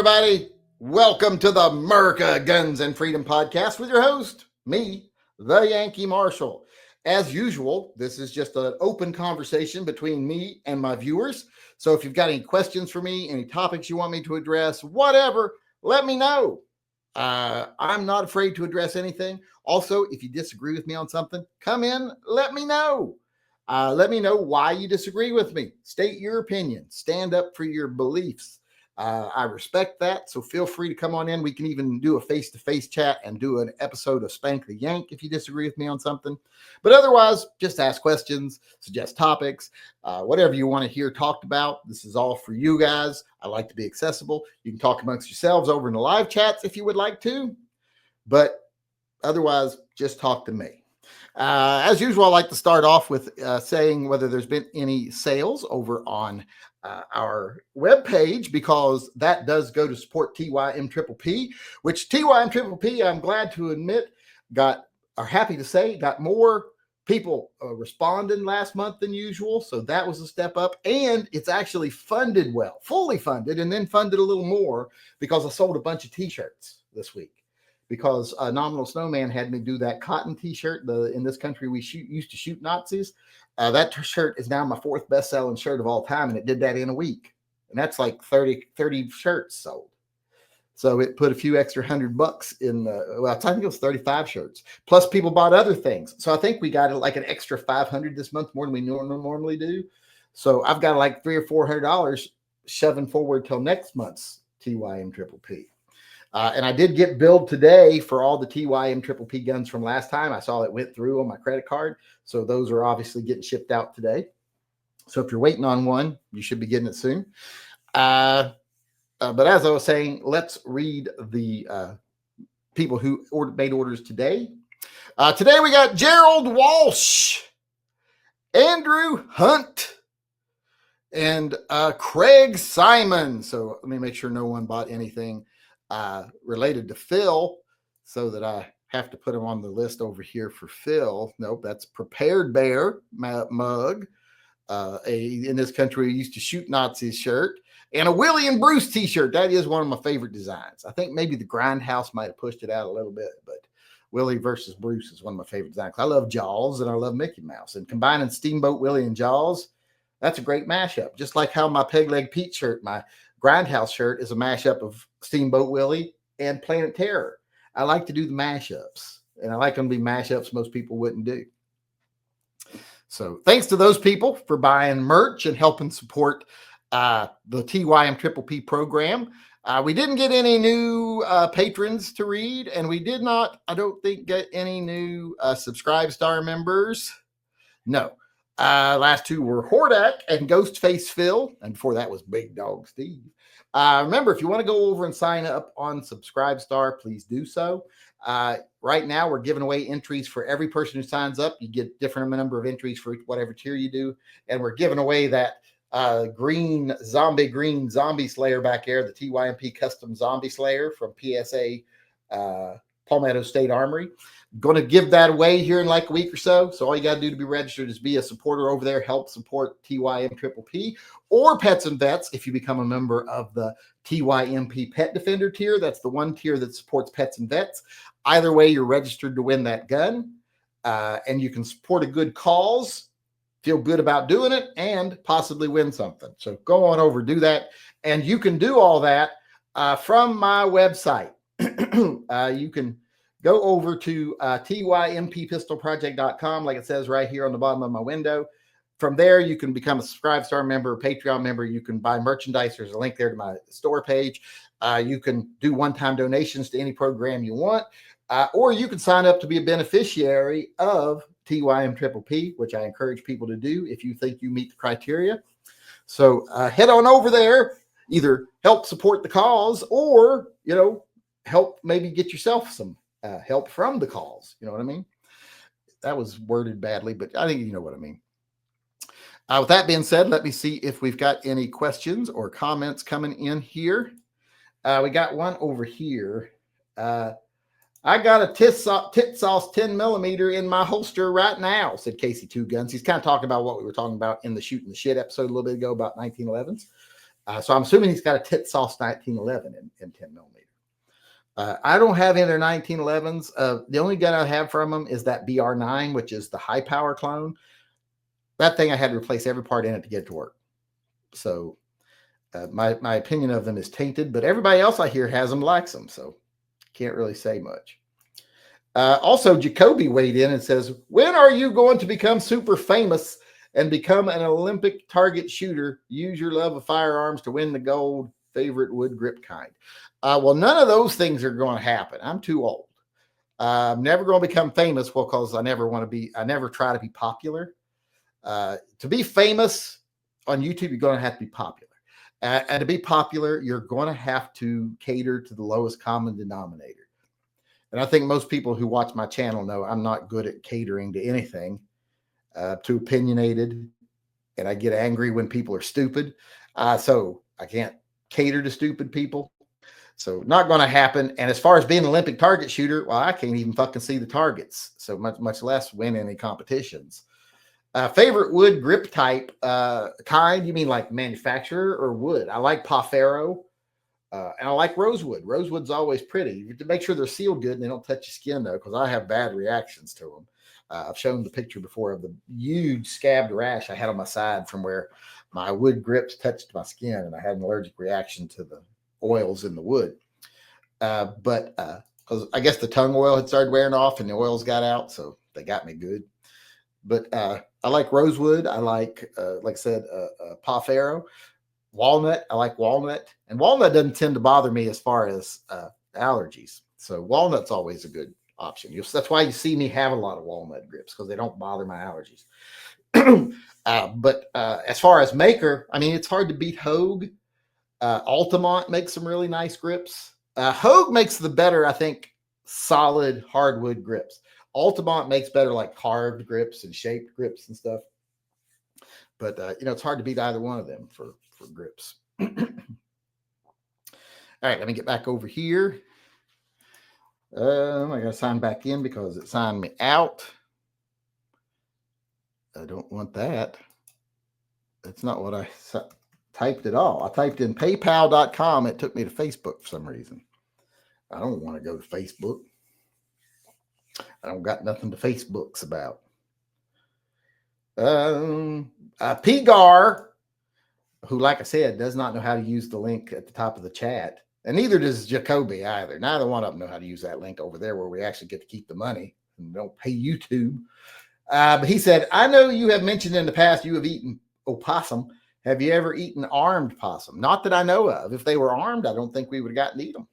everybody. Welcome to the MURCA Guns and Freedom Podcast with your host, me, the Yankee Marshal. As usual, this is just an open conversation between me and my viewers. So if you've got any questions for me, any topics you want me to address, whatever, let me know. I'm not afraid to address anything. Also, if you disagree with me on something, come in, let me know. Let me know why you disagree with me. State your opinion. Stand up for your beliefs. I respect that. So feel free to come on in. We can even do a face-to-face chat and do an episode of Spank the Yank if you disagree with me on something. But otherwise, just ask questions, suggest topics, whatever you want to hear talked about. This is all for you guys. I like to be accessible. You can talk amongst yourselves over in the live chats if you would like to. But otherwise, just talk to me. As usual, I like to start off with saying whether there's been any sales over on our webpage, because that does go to support TYMP, which TYMP, I'm glad to admit, happy to say, got more people responding last month than usual. So that was a step up, and it's actually funded well, fully funded, and then funded a little more because I sold a bunch of t-shirts this week. Because Nominal Snowman had me do that cotton t-shirt. In this country, we used to shoot Nazis. That shirt is now my fourth best-selling shirt of all time, and it did that in a week. And that's like 30 shirts sold. So it put a few extra $100 in. I think it was 35 shirts. Plus, people bought other things. So I think we got like an extra $500 this month, more than we normally do. So I've got like $300 or $400 shoving forward till next month's TYMP. And I did get billed today for all the TYMP guns from last time. I saw it went through on my credit card. So those are obviously getting shipped out today. So if you're waiting on one, you should be getting it soon. But as I was saying, let's read the people who made orders today. Today we got Gerald Walsh, Andrew Hunt, and Craig Simon. So let me make sure no one bought anything related to Phil, so that I have to put him on the list over here for Phil. Nope, that's Prepared Bear mug. In this country, we used to shoot Nazis shirt, and a Willie and Bruce t-shirt. That is one of my favorite designs. I think maybe the Grindhouse might have pushed it out a little bit, but Willie versus Bruce is one of my favorite designs. I love Jaws and I love Mickey Mouse, and combining Steamboat Willie and Jaws, that's a great mashup. Just like how my Peg Leg Pete shirt, my Grindhouse shirt, is a mashup of Steamboat Willie and Planet Terror. I like to do the mashups, and I like them to be mashups most people wouldn't do. So thanks to those people for buying merch and helping support the TYMP program. We didn't get any new patrons to read, and we did not, I don't think, get any new Subscribe Star members. No. Last two were Hordak and Ghostface Phil, and before that was Big Dog Steve. Remember, if you want to go over and sign up on Subscribe Star, please do so. Right now, we're giving away entries for every person who signs up. You get different number of entries for whatever tier you do, and we're giving away that green zombie slayer back there, the TYMP custom zombie slayer from PSA Palmetto State Armory. Going to give that away here in like a week or so. So all you got to do to be registered is be a supporter over there, help support TYMP or Pets and Vets if you become a member of the TYMP Pet Defender tier. That's the one tier that supports Pets and Vets. Either way, you're registered to win that gun, and you can support a good cause, feel good about doing it, and possibly win something. So go on over, do that, and you can do all that from my website. You can go over to TYMPpistolproject.com, like it says right here on the bottom of my window. From there, you can become a Subscribe Star member, a Patreon member. You can buy merchandise. There's a link there to my store page. You can do one-time donations to any program you want, or you can sign up to be a beneficiary of TYMP, which I encourage people to do if you think you meet the criteria. So head on over there, either help support the cause or, help maybe get yourself some help from the cause. You know what I mean? That was worded badly, but I think you know what I mean. With that being said, let me see if we've got any questions or comments coming in here. We got one over here. I got a tit sauce 10 millimeter in my holster right now, said Casey Two Guns. He's kind of talking about what we were talking about in the Shooting the Shit episode a little bit ago about 1911s. So I'm assuming he's got a tit sauce 1911 in 10 millimeter. I don't have any of their 1911s. The only gun I have from them is that BR9, which is the high power clone. That thing I had to replace every part in it to get it to work. So my opinion of them is tainted, but everybody else I hear has them, likes them. So can't really say much. Also, Jacoby weighed in and says, when are you going to become super famous and become an Olympic target shooter? Use your love of firearms to win the gold. Favorite wood grip kind. Well, none of those things are going to happen. I'm too old. I'm never going to become famous. Well, because I never try to be popular. To be famous on YouTube, you're going to have to be popular. And to be popular, you're going to have to cater to the lowest common denominator. And I think most people who watch my channel know I'm not good at catering to anything, too opinionated. And I get angry when people are stupid. So I can't cater to stupid people. So not going to happen. And as far as being an Olympic target shooter, well, I can't even fucking see the targets. So much less win any competitions. Favorite wood grip type kind? You mean like manufacturer or wood? I like Pafero. And I like rosewood. Rosewood's always pretty. You have to make sure they're sealed good and they don't touch your skin, though, because I have bad reactions to them. I've shown the picture before of the huge scabbed rash I had on my side from where my wood grips touched my skin, and I had an allergic reaction to the oils in the wood. But because I guess the tongue oil had started wearing off and the oils got out, so they got me good. But I like rosewood. I like I said, Pafero. Walnut, I like walnut, and walnut doesn't tend to bother me as far as allergies. So walnut's always a good option. That's why you see me have a lot of walnut grips, because they don't bother my allergies. But as far as maker, I mean, it's hard to beat Hogue. Altamont makes some really nice grips. Hogue makes the better, I think, solid hardwood grips. Altamont makes better like carved grips and shaped grips and stuff. But it's hard to beat either one of them for grips. All right, let me get back over here. I got to sign back in because it signed me out. I don't want that. That's not what I typed at all. I typed in paypal.com. It took me to Facebook for some reason. I don't want to go to Facebook. I don't got nothing to Facebook's about. Pigar, who, like I said, does not know how to use the link at the top of the chat. And neither does Jacoby either. Neither one of them know how to use that link over there where we actually get to keep the money and don't pay YouTube. But he said, I know you have mentioned in the past you have eaten opossum. Have you ever eaten armed possum? Not that I know of. If they were armed, I don't think we would have gotten to eat them.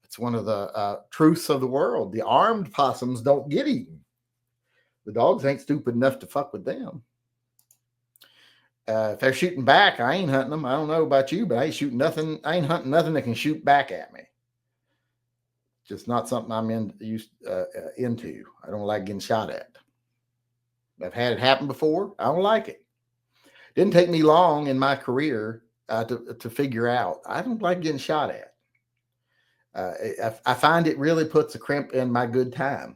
It's one of the truths of the world. The armed possums don't get eaten. The dogs ain't stupid enough to fuck with them. If they're shooting back, I ain't hunting them. I don't know about you, but I ain't shooting nothing. I ain't hunting nothing that can shoot back at me. Just not something I'm into. I don't like getting shot at. I've had it happen before. I don't like it. Didn't take me long in my career to figure out. I don't like getting shot at. I find it really puts a crimp in my good time.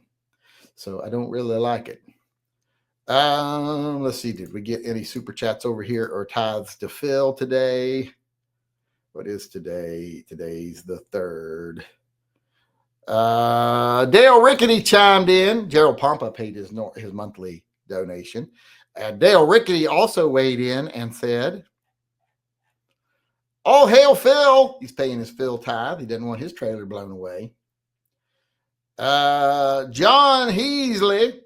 So I don't really like it. Let's see. Did we get any super chats over here or tithes to fill today? What is today? Today's the 3rd. Dale Rickety chimed in. Gerald Pompa paid his monthly donation. Dale Rickety also weighed in and said, all hail Phil. He's paying his Phil tithe. He didn't want his trailer blown away. John Heasley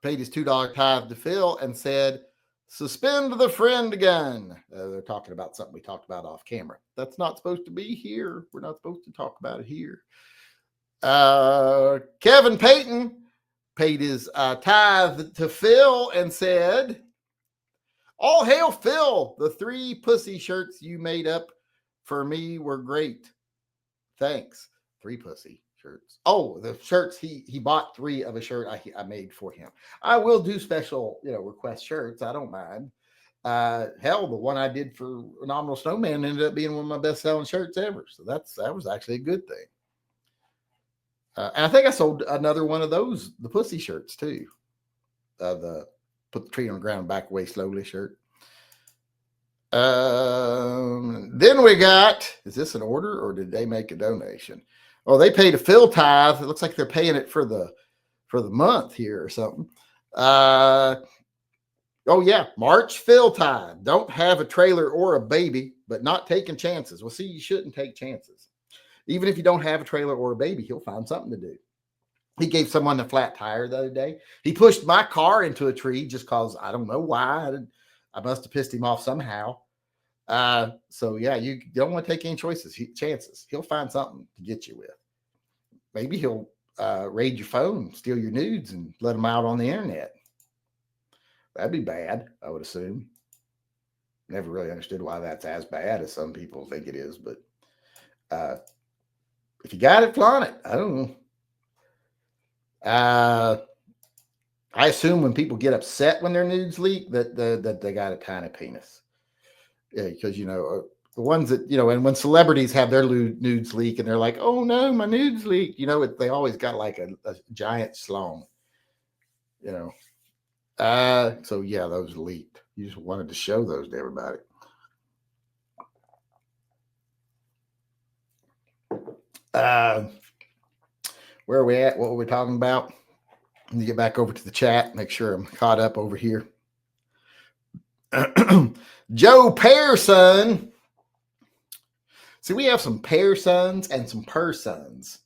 paid his $2 tithe to Phil and said, suspend the friend gun. They're talking about something we talked about off camera. That's not supposed to be here. We're not supposed to talk about it here. Kevin Payton paid his tithe to Phil and said, all hail Phil. The 3 pussy shirts you made up for me were great. Thanks. 3 pussy shirts. Oh, the shirts he bought 3 of a shirt I made for him. I will do special, request shirts. I don't mind. Hell, the one I did for Phenomenal Snowman ended up being one of my best selling shirts ever. So that was actually a good thing. And I think I sold another one of those, the pussy shirts too. The put the tree on the ground, back away slowly shirt. Then we got, is this an order or did they make a donation? Oh, they paid a fill tithe. It looks like they're paying it for the month here or something. Oh yeah, March fill tithe. Don't have a trailer or a baby, but not taking chances. Well, see, you shouldn't take chances. Even if you don't have a trailer or a baby, he'll find something to do. He gave someone a flat tire the other day. He pushed my car into a tree just because I don't know why. I must have pissed him off somehow. So yeah, you don't want to take any chances. He'll find something to get you with. Maybe he'll raid your phone, steal your nudes, and let them out on the internet. That'd be bad, I would assume. Never really understood why that's as bad as some people think it is, but if you got it, flaunt it. I don't know. I assume when people get upset when their nudes leak that they got a tiny penis. Yeah, because the ones that and when celebrities have their nudes leak and they're like, "Oh no, my nudes leak," they always got like a giant schlong. So yeah, those leaked. You just wanted to show those to everybody. Where are we at? What were we talking about? Let me get back over to the chat, make sure I'm caught up over here. Joe Pearson. See, we have some Pearsons and some Persons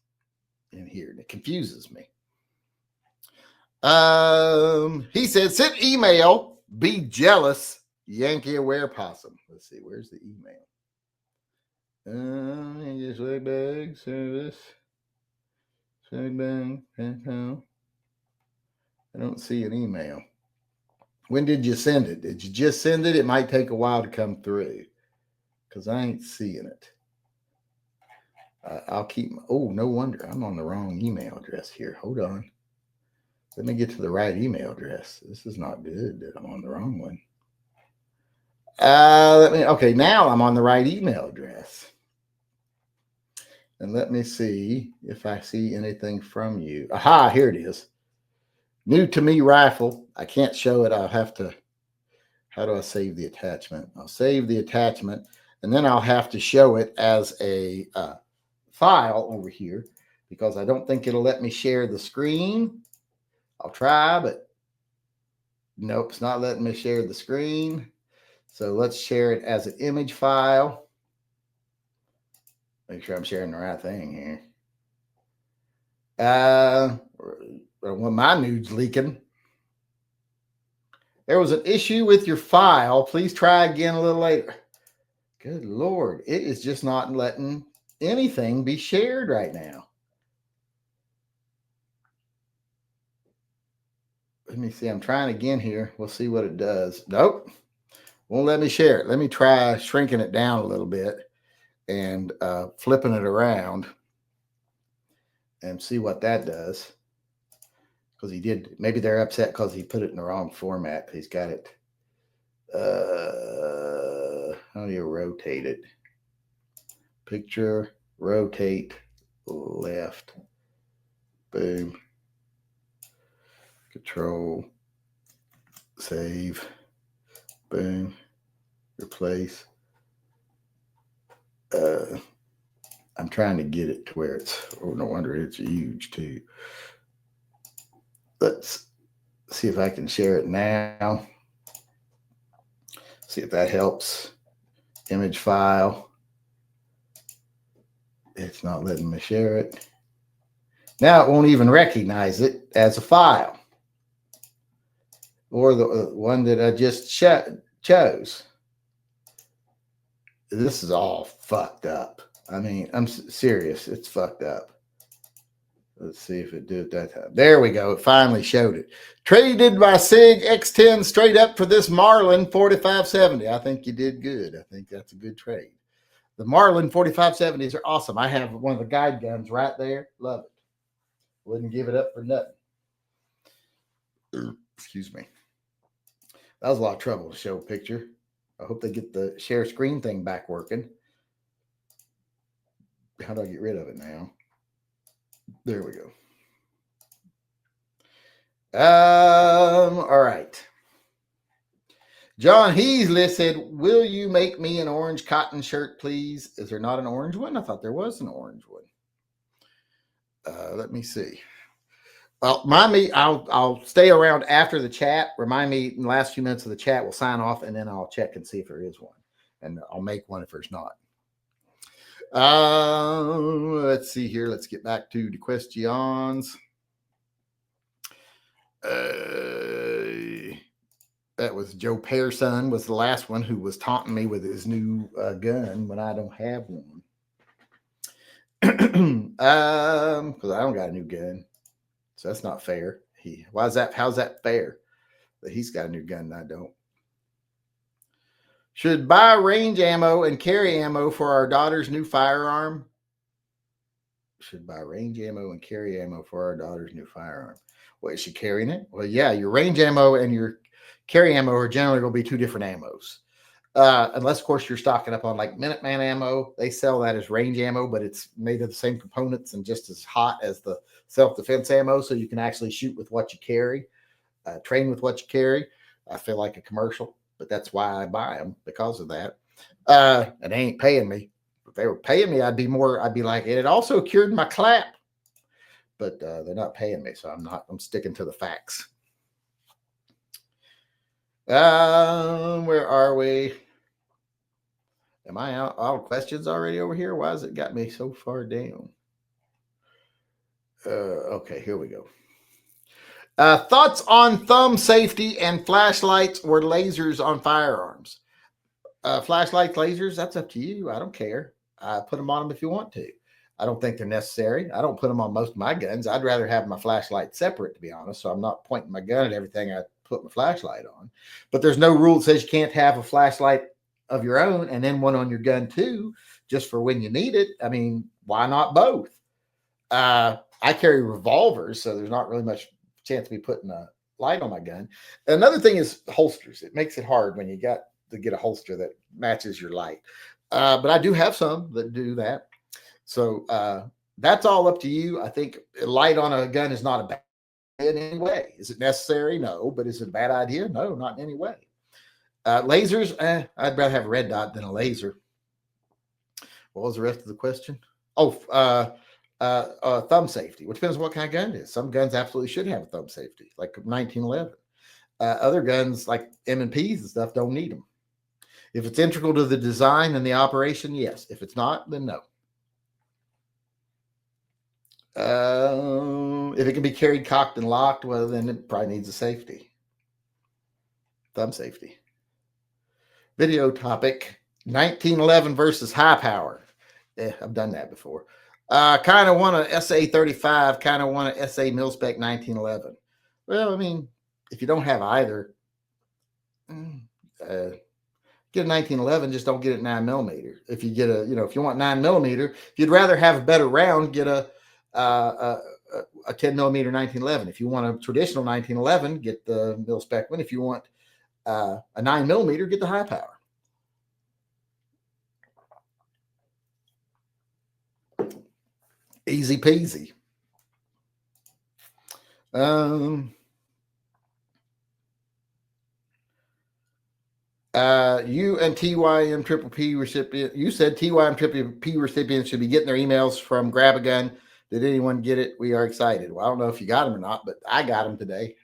in here, and it confuses me. He said, send email, be jealous, Yankee aware possum. Let's see, where's the email? Just way back, service. I don't see an email. When did you send it? Did you just send it? It might take a while to come through because I ain't seeing it. I'll keep. Oh, no wonder I'm on the wrong email address here. Hold on. Let me get to the right email address. This is not good that I'm on the wrong one. Okay, now I'm on the right email address. And let me see if I see anything from you. Aha, here it is. New to me rifle. I can't show it. I'll have to. How do I save the attachment? I'll save the attachment, and then I'll have to show it as a file over here because I don't think it'll let me share the screen. I'll try, but nope, it's not letting me share the screen. So let's share it as an image file. Make sure I'm sharing the right thing here. When my nude's leaking. There was an issue with your file. Please try again a little later. Good Lord. It is just not letting anything be shared right now. Let me see. I'm trying again here. We'll see what it does. Nope. Won't let me share it. Let me try shrinking it down a little bit and flipping it around and see what that does. Because he did. Maybe they're upset because he put it in the wrong format. He's got it. How do you rotate it? Picture, rotate, left. Boom. Control, save, boom, replace. I'm trying to get it to where it's, oh, no wonder it's huge too. Let's see if I can share it now. See if that helps. Image file. It's not letting me share it. Now it won't even recognize it as a file. Or the one that I just chose. This is all fucked up. I mean, I'm serious. It's fucked up. Let's see if it did that time. There we go. It finally showed it. Traded my SIG X10 straight up for this Marlin 4570. I think you did good. I think that's a good trade. The Marlin 4570s are awesome. I have one of the guide guns right there. Love it. Wouldn't give it up for nothing. Excuse me. That was a lot of trouble to show a picture. I hope they get the share screen thing back working. How do I get rid of it now? There we go. All right. John Heasley said, will you make me an orange cotton shirt, please? Is there not an orange one? I thought there was an orange one. Let me see. Well, remind me, I'll stay around after the chat. Remind me in the last few minutes of the chat, we'll sign off, and then I'll check and see if there is one. And I'll make one if there's not. Let's see here. Let's get back to the questions. That was Joe Pearson was the last one who was taunting me with his new gun when I don't have one. Because I don't got a new gun, so that's not fair. How's that fair that he's got a new gun and I don't? Should buy range ammo and carry ammo for our daughter's new firearm. Should buy range ammo and carry ammo for our daughter's new firearm. Well, is she carrying it? Well, yeah, your range ammo and your carry ammo are generally going to be two different ammos. Unless, of course, you're stocking up on like Minuteman ammo. They sell that as range ammo, but it's made of the same components and just as hot as the self-defense ammo. So you can actually shoot with what you carry, train with what you carry. I feel like a commercial, but that's why I buy them, because of that. And they ain't paying me. If they were paying me, I'd be like, it also cured my clap. But they're not paying me, so I'm sticking to the facts. Where are we? Am I out of questions already over here? Why has it got me so far down? Okay, here we go. Thoughts on thumb safety and flashlights or lasers on firearms? Flashlights, lasers, that's up to you. I don't care. Put them on them if you want to. I don't think they're necessary. I don't put them on most of my guns. I'd rather have my flashlight separate, to be honest, so I'm not pointing my gun at everything I put my flashlight on. But there's no rule that says you can't have a flashlight of your own and then one on your gun too, just for when you need it. I mean, why not both? I carry revolvers, so there's not really much chance of me putting a light on my gun. Another thing is holsters. It makes it hard when you got to get a holster that matches your light. But I do have some that do that. So that's all up to you. I think a light on a gun is not a bad idea in any way. Is it necessary? No. But is it a bad idea? No, not in any way. Lasers, I'd rather have a red dot than a laser. What was the rest of the question? Thumb safety, which depends on what kind of gun it is. Some guns absolutely should have a thumb safety, like 1911. Other guns like M&Ps and stuff don't need them. If it's integral to the design and the operation, yes. If it's not, then no. If it can be carried, cocked, and locked, well, then it probably needs a safety. Thumb safety. Video topic, 1911 versus high power. I've done that before. Kind of want a SA-35, kind of want a SA mil-spec 1911. Well, I mean, if you don't have either, get a 1911, just don't get it 9mm. If you get if you want 9mm, if you'd rather have a better round, get a 10mm 1911. If you want a traditional 1911, get the mil-spec one. If you want a 9mm, get the high power. Easy peasy. You and TYMP recipient, you said TYMP recipients should be getting their emails from Grab a Gun. Did anyone get it? We are excited. Well, I don't know if you got them or not, but I got them today.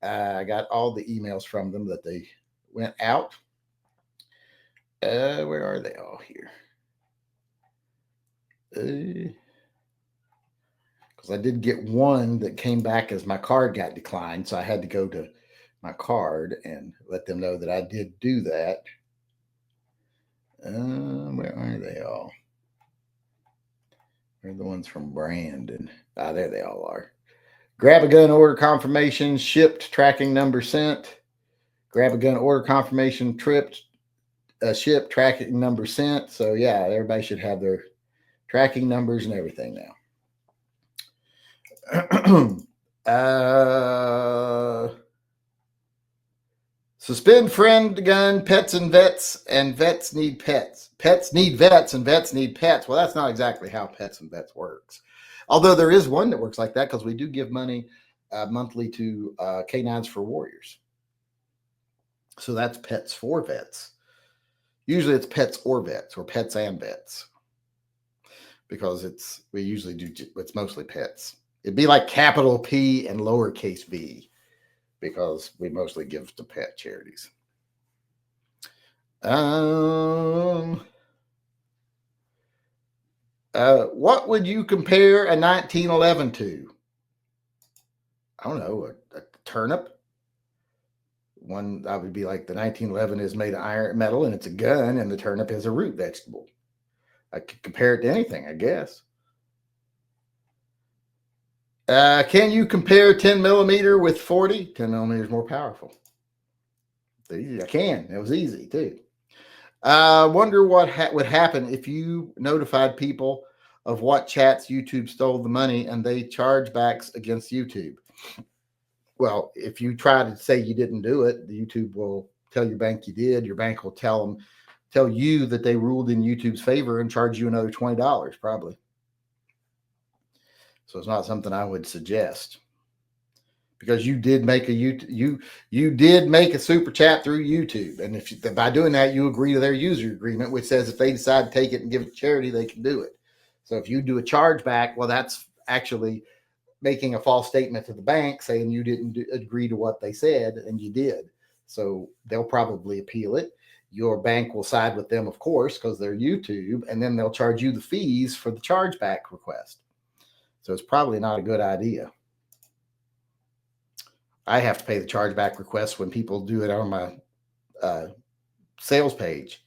I got all the emails from them that they went out. Where are they all here? Because I did get one that came back as my card got declined, so I had to go to my card and let them know that I did do that. Where are they all? They're the ones from Brandon. There they all are. Grab a Gun order confirmation, shipped, tracking number sent. Grab a Gun order confirmation, shipped, tracking number sent. So yeah, everybody should have their tracking numbers and everything now. Suspend friend gun, pets and vets, and vets need pets. Pets need vets, and vets need pets. Well, that's not exactly how pets and vets works. Although there is one that works like that, because we do give money monthly to Canines for Warriors. So that's pets for vets. Usually it's pets or vets, or pets and vets, because we usually do, it's mostly pets. It'd be like capital P and lowercase v, because we mostly give to pet charities. What would you compare a 1911 to? I don't know, a turnip. One that would be like the 1911 is made of iron metal and it's a gun, and the turnip is a root vegetable. I could compare it to anything, I guess. Can you compare 10 millimeter with 40? 10 millimeter is more powerful. I can. It was easy too. I wonder what would happen if you notified people of what chats YouTube stole the money and they charge backs against YouTube. Well, if you try to say you didn't do it, the YouTube will tell your bank you did. Your bank will tell you that they ruled in YouTube's favor and charge you another $20 probably. So it's not something I would suggest, because you did make you did make a super chat through YouTube, and if by doing that you agree to their user agreement, which says if they decide to take it and give it to charity, they can do it. So if you do a chargeback, well, that's actually making a false statement to the bank saying you didn't agree to what they said, and you did. So they'll probably appeal it. Your bank will side with them, of course, because they're YouTube, and then they'll charge you the fees for the chargeback request. So it's probably not a good idea. I have to pay the chargeback request when people do it on my sales page.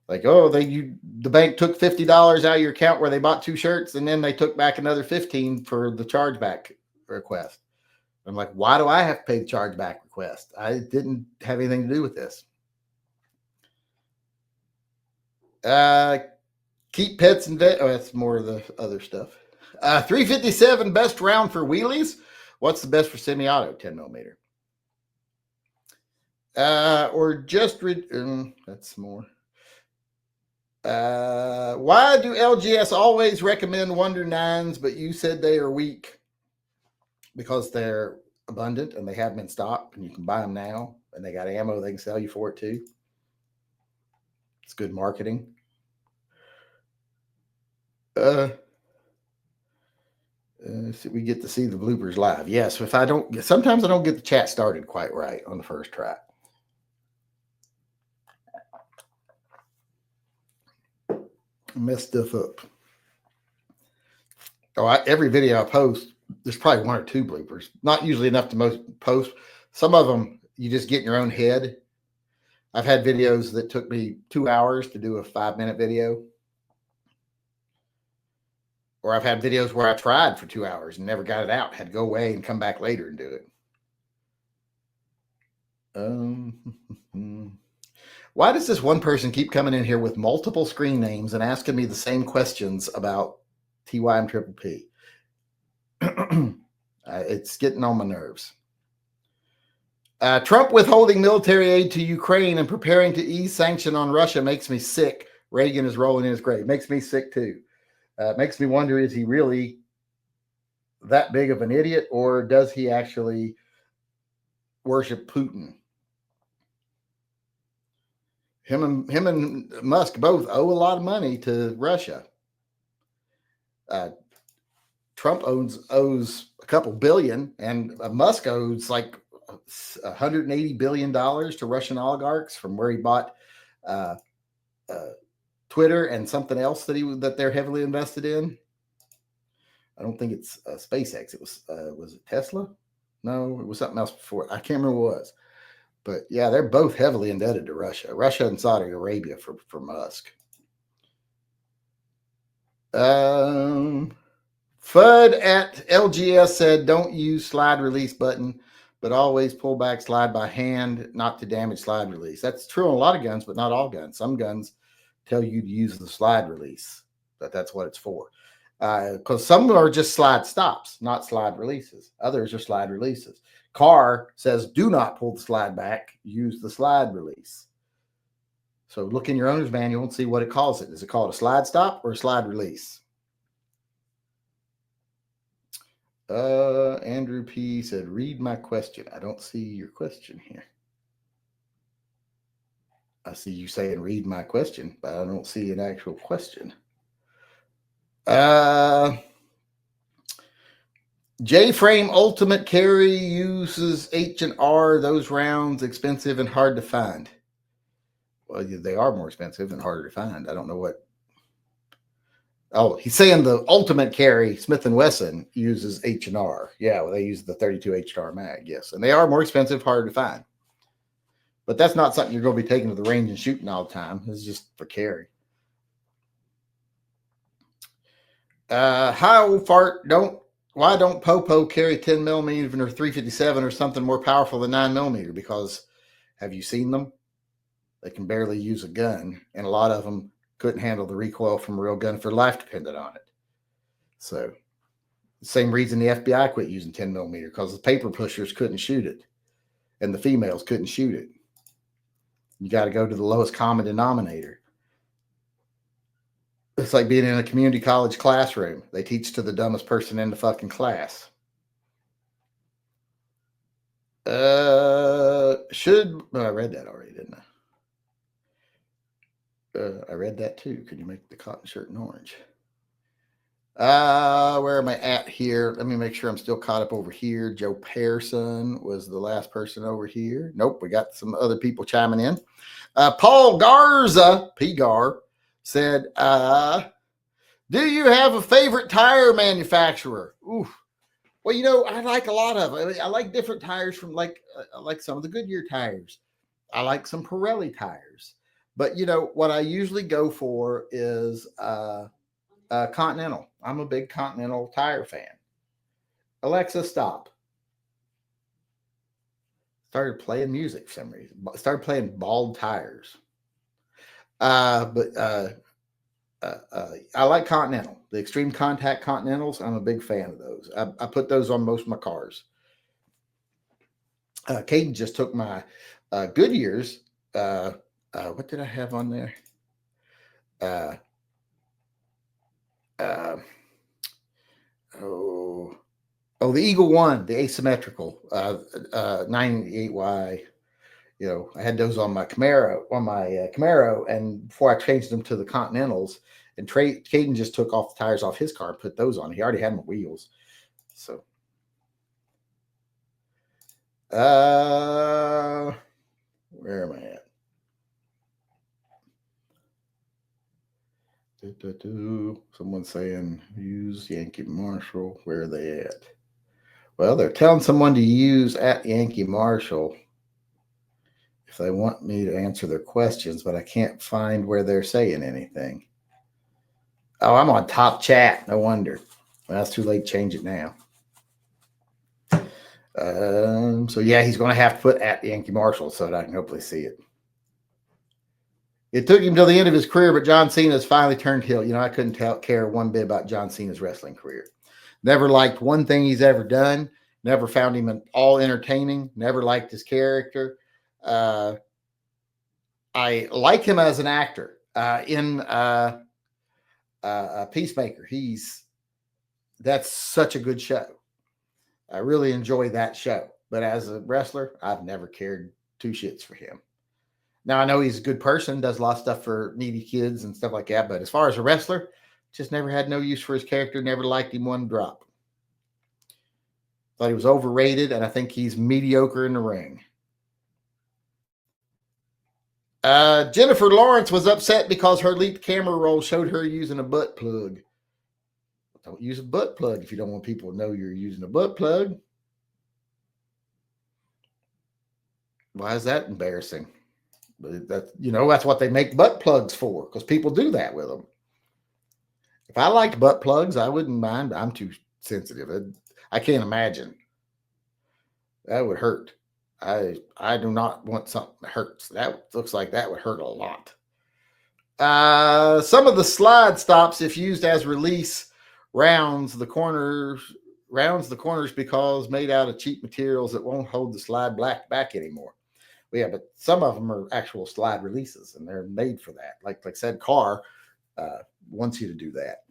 Like, oh, the bank took $50 out of your account where they bought 2 shirts, and then they took back another $15 for the chargeback request. I'm like, why do I have to pay the chargeback request? I didn't have anything to do with this. Keep pets and vet. Oh, that's more of the other stuff. 357 best round for wheelies. What's the best for semi-auto? 10 millimeter. Or just that's more. Why do LGS always recommend Wonder 9s, but you said they are weak? Because they're abundant and they have them in stock, and you can buy them now, and they got ammo they can sell you for it too. It's good marketing. So we get to see the bloopers live. Yes, sometimes I don't get the chat started quite right on the first try. I mess stuff up. Every video I post, there's probably 1 or 2 bloopers. Not usually enough to post. Some of them you just get in your own head. I've had videos that took me 2 hours to do a 5-minute video. Or I've had videos where I tried for 2 hours and never got it out. Had to go away and come back later and do it. Why does this one person keep coming in here with multiple screen names and asking me the same questions about TYMP? It's getting on my nerves. Trump withholding military aid to Ukraine and preparing to ease sanction on Russia makes me sick. Reagan is rolling in his grave. Makes me sick too. Makes me wonder, is he really that big of an idiot, or does he actually worship Putin? Him and Musk both owe a lot of money to Russia. Trump owes a couple billion, and Musk owes like $180 billion to Russian oligarchs from where he bought Twitter and something else that they're heavily invested in. I don't think it's SpaceX. It was it Tesla? No, it was something else before. I can't remember what it was. But yeah, they're both heavily indebted to Russia. Russia and Saudi Arabia for Musk. FUD at LGS said, don't use slide release button, but always pull back slide by hand, not to damage slide release. That's true on a lot of guns, but not all guns. Some guns tell you to use the slide release, that's what it's for. Because some are just slide stops, not slide releases. Others are slide releases. Car says, do not pull the slide back, use the slide release. So look in your owner's manual and see what it calls it. Is it called a slide stop or a slide release? Andrew P said, read my question. I don't see your question here. I see you saying read my question, but I don't see an actual question. J-frame ultimate carry uses H&R. Those rounds expensive and hard to find. Well, they are more expensive and harder to find. I don't know what. Oh, he's saying the ultimate carry Smith & Wesson uses H&R. Yeah, well, they use the 32 H&R mag, yes. And they are more expensive, harder to find. But that's not something you're going to be taking to the range and shooting all the time. It's just for carry. Why don't Popo carry 10 millimeter or 357 or something more powerful than 9 millimeter? Because have you seen them? They can barely use a gun, and a lot of them couldn't handle the recoil from a real gun if their life depended on it. So, the same reason the FBI quit using 10 millimeter, because the paper pushers couldn't shoot it, and the females couldn't shoot it. You got to go to the lowest common denominator. It's like being in a community college classroom. They teach to the dumbest person in the fucking class. I read that already, didn't I? I read that too. Could you make the cotton shirt in orange? Where am I at here? Let me make sure I'm still caught up over here. Joe Pearson was the last person over here. Nope, we got some other people chiming in. Paul Garza, P-Gar, said, do you have a favorite tire manufacturer? Ooh. Well, I like a lot of them. I like different tires from I like some of the Goodyear tires. I like some Pirelli tires. But, what I usually go for is Continental. I'm a big Continental tire fan. Alexa, stop. Started playing music for some reason. Started playing Bald Tires. I like Continental. The Extreme Contact Continentals, I'm a big fan of those. I put those on most of my cars. Caden just took my Goodyears. What did I have on there? The Eagle One, the asymmetrical 98Y. I had those on my Camaro, and before I changed them to the Continentals, and Caden just took off the tires off his car and put those on. He already had my wheels. So, where am I at? Someone saying use Yankee Marshall. Where are they at? Well, they're telling someone to use at Yankee Marshall if they want me to answer their questions, but I can't find where they're saying anything. Oh, I'm on top chat. No wonder. Well, that's too late to change it now. So yeah, he's going to have to put at Yankee Marshall so that I can hopefully see it. It took him till the end of his career, but John Cena's finally turned heel. I couldn't care one bit about John Cena's wrestling career. Never liked one thing he's ever done. Never found him at all entertaining. Never liked his character. I like him as an actor in Peacemaker. That's such a good show. I really enjoy that show. But as a wrestler, I've never cared two shits for him. Now, I know he's a good person, does a lot of stuff for needy kids and stuff like that. But as far as a wrestler, just never had no use for his character. Never liked him one drop. Thought he was overrated, and I think he's mediocre in the ring. Jennifer Lawrence was upset because her leaked camera roll showed her using a butt plug. Don't use a butt plug if you don't want people to know you're using a butt plug. Why is that embarrassing? But that's what they make butt plugs for, because people do that with them. If I liked butt plugs, I wouldn't mind, but I'm too sensitive. I can't imagine. That would hurt. I do not want something that hurts. That looks like that would hurt a lot. Some of the slide stops, if used as release, rounds the corners because made out of cheap materials that won't hold the slide back anymore. Well, yeah, but some of them are actual slide releases, and they're made for that. Like I said, car wants you to do that.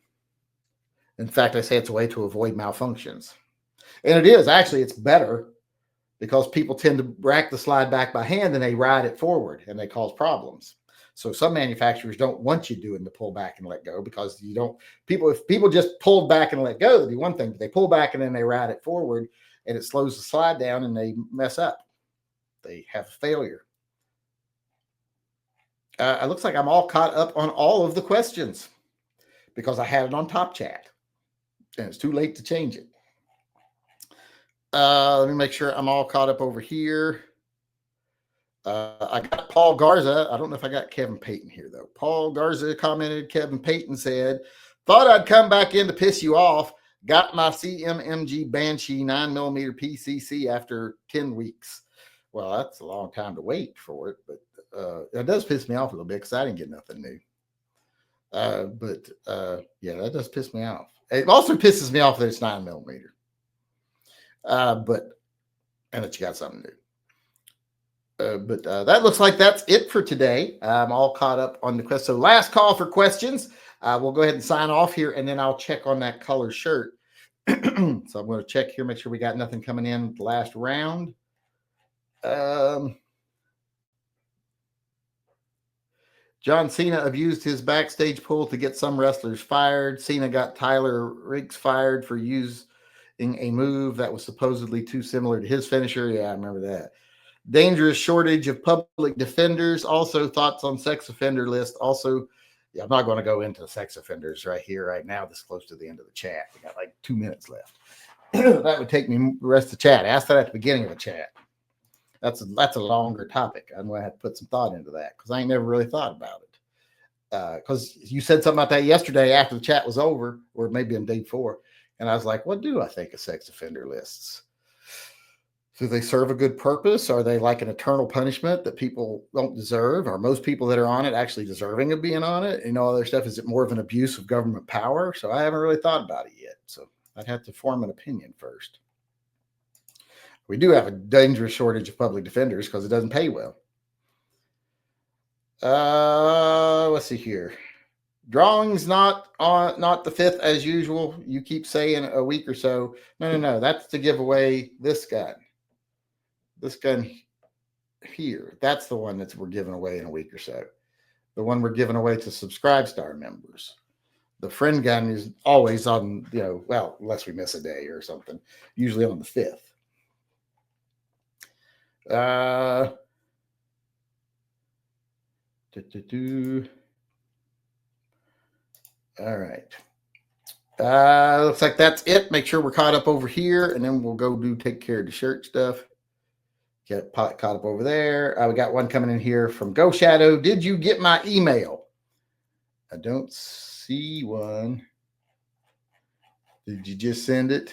In fact, I say it's a way to avoid malfunctions. And it is. Actually, it's better because people tend to rack the slide back by hand and they ride it forward and they cause problems. So some manufacturers don't want you doing the pull back and let go, because you don't, if people just pulled back and let go, that'd be one thing, but they pull back and then they ride it forward and it slows the slide down and they mess up. They have a failure. It looks like I'm all caught up on all of the questions because I had it on Top Chat and it's too late to change it. Let me make sure I'm all caught up over here. I got Paul Garza. I don't know if I got Kevin Payton here, though. Paul Garza commented, Kevin Payton said, thought I'd come back in to piss you off. Got my CMMG Banshee 9mm PCC after 10 weeks. Well, that's a long time to wait for it, but it does piss me off a little bit because I didn't get nothing new. Yeah, that does piss me off. It also pisses me off that it's 9mm. And that you got something new. That looks like that's it for today. I'm all caught up on the quest. So last call for questions. We'll go ahead and sign off here, and then I'll check on that color shirt. So I'm going to check here, make sure we got nothing coming in the last round. John Cena abused his backstage pull to get some wrestlers fired. Cena got Tyler Riggs fired for using a move that was supposedly too similar to his finisher. Yeah, I remember that. Dangerous shortage of public defenders. Also, thoughts on sex offender list. Also, yeah, I'm not going to go into sex offenders right here, right now, this close to the end of the chat. We got like 2 minutes left. That would take me the rest of the chat. Ask that at the beginning of the chat. That's a longer topic. I'm going to have to put some thought into that because I ain't never really thought about it. Because you said something about that yesterday after the chat was over, or maybe in day 4. And I was like, what do I think of sex offender lists? Do they serve a good purpose? Are they like an eternal punishment that people don't deserve? Are most people that are on it actually deserving of being on it? And all other stuff, is it more of an abuse of government power? So I haven't really thought about it yet. So I'd have to form an opinion first. We do have a dangerous shortage of public defenders because it doesn't pay well. Let's see here. Drawings not the 5th as usual. You keep saying a week or so. No. That's to give away this gun. This gun here. That's the one we're giving away in a week or so. The one we're giving away to Subscribe Star members. The friend gun is always on, well, unless we miss a day or something, usually on the 5th. All right. Looks like that's it. Make sure we're caught up over here, and then we'll go take care of the shirt stuff. Get caught up over there. We got one coming in here from Go Shadow. Did you get my email? I don't see one. Did you just send it?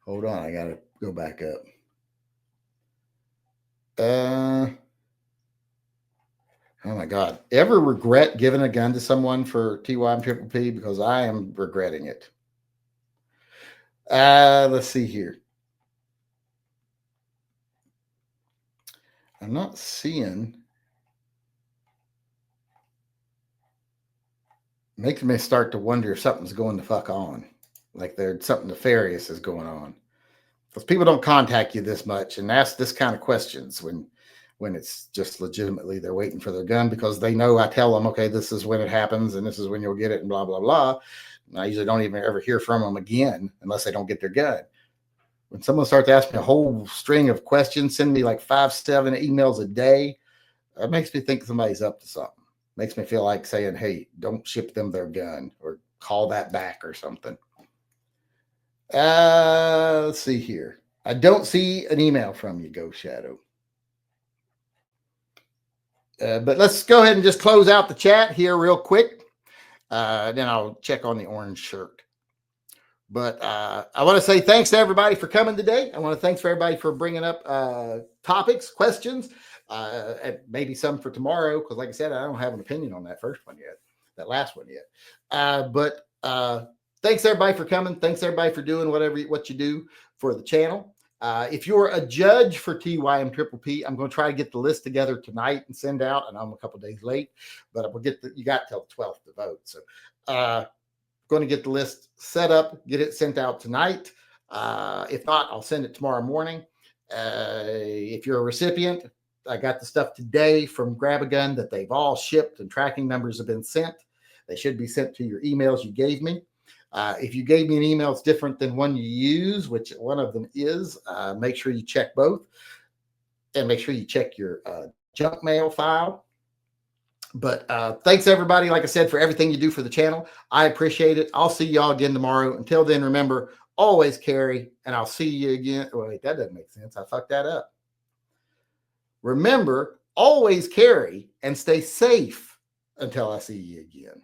Hold on. I got to go back up. Oh my God. Ever regret giving a gun to someone for TYMP? Because I am regretting it. Let's see here. I'm not seeing. Makes me start to wonder if something's going the fuck on. Like there's something nefarious is going on. Because people don't contact you this much and ask this kind of questions when it's just legitimately they're waiting for their gun, because they know I tell them, okay, this is when it happens and this is when you'll get it and blah, blah, blah. And I usually don't even ever hear from them again unless they don't get their gun. When someone starts asking a whole string of questions, send me like 5-7 emails a day, that makes me think somebody's up to something. Makes me feel like saying, hey, don't ship them their gun or call that back or something. Let's see here. I don't see an email from you, Go Shadow. But let's go ahead and just close out the chat here real quick. Then I'll check on the orange shirt. But I want to say thanks to everybody for coming today. I want to thanks for everybody for bringing up topics, questions, and maybe some for tomorrow. Because like I said, I don't have an opinion on that first one yet, that last one yet. But thanks everybody for coming. Thanks everybody for doing what you do for the channel. If you're a judge for TYMP, I'm going to try to get the list together tonight and send out. And I'm a couple days late, but we'll you got till the 12th to vote. So going to get the list set up, get it sent out tonight. If not, I'll send it tomorrow morning. If you're a recipient, I got the stuff today from Grab a Gun that they've all shipped and tracking numbers have been sent. They should be sent to your emails you gave me. If you gave me an email that's different than one you use, which one of them is, make sure you check both and make sure you check your junk mail file. But thanks, everybody, like I said, for everything you do for the channel. I appreciate it. I'll see y'all again tomorrow. Until then, remember, always carry, and I'll see you again. Wait, that doesn't make sense. I fucked that up. Remember, always carry and stay safe until I see you again.